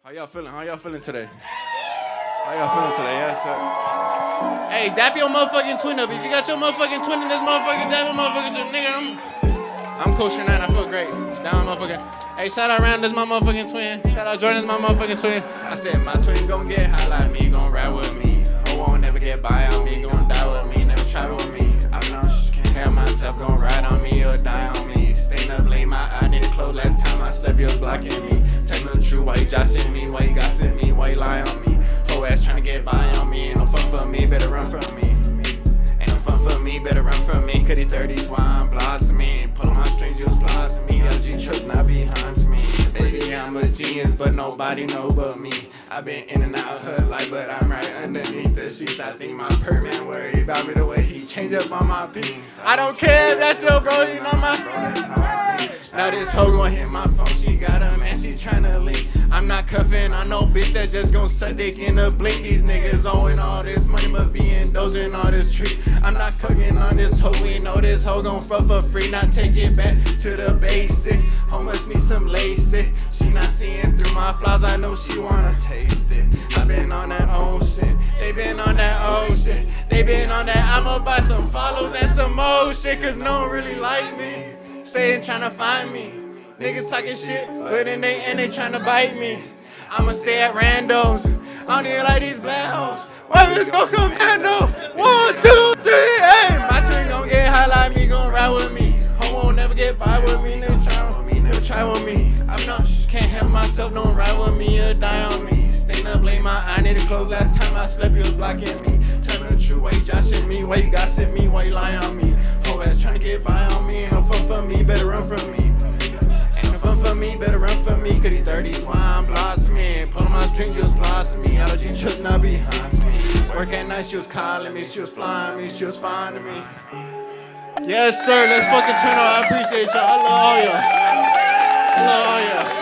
How y'all feeling? How y'all feeling today? How y'all feeling today? Yes, sir. Hey, dap your motherfucking twin up. If you got your motherfucking twin in this motherfucking, dap your motherfucking twin. Nigga, I'm KosherNine. I feel great. Down motherfucking. Hey, shout out Rand, this my motherfucking twin. Shout out Jordan, this my motherfucking twin. I said my twin gon' get high like me, gon' ride with me. Who won't never get by on me, gon' die with me, never try with me. I know she can't have myself, gon' ride on me or die on me. Staying up late, my eye need to close. Last time I slept, you was blocking me. Tell me the truth, why you joshing me, why you gossiping me, why you lie on me. Whole ass tryna get by on me, ain't no fun for me, better run from me. Ain't no fun for me, better run from me. Cause these 30s, why I'm blossoming. Pulling my strings, you was blossoming me. LG trust not behind me. Baby, I'm a genius, but nobody know but me. I been in and out her life, but I'm right underneath the sheets. I think my perp man worried about me the way he changed up on my beans. I don't care if that's your bro, you know my bro, that's how I think. Now this hoe gon' hit my phone, she got a man, she tryna link. I'm not cuffing, I know bitch that just gon' suck dick in a blink. These niggas owing all this money, but being dozing all this treat. I'm not fucking on this hoe, we know this hoe gon' fuck for free. Now take it back to the basics. Homeless need some LASIK. She not seeing through my flaws, I know she wanna taste it. I been on that old shit, they been on that old shit. They been on that, I'ma buy some follows and some old shit. Cause no one really like me, saying tryna find me. Niggas talking shit, but in they end they tryna bite me. I'ma stay at randos, I don't even like these black hoes. Why bitch gon' commando? 1, 2, 3, hey. My twin gon' get high like me, gon' ride with me. Home won't never get by with me, never try with me, never try with me. I'm not, can't help myself, don't ride with me or die on me. Staying up late, my eye need to close. Last time I slept, you was blocking me. Tell me the truth, why you joshing me, why you gossiping me, why you lying on me. Whole ass tryna get by on me, ain't no fun for me, better run from me. Ain't no fun for me, better run from me. Cause these 30s, why I'm blossoming. Pulling my strings, you was blossoming. LG trust not behind me. Work at night, she was calling me, she was flying me, she was finding me. Yes, sir. Let's fucking turn on. I appreciate y'all. I love all y'all. I love all y'all.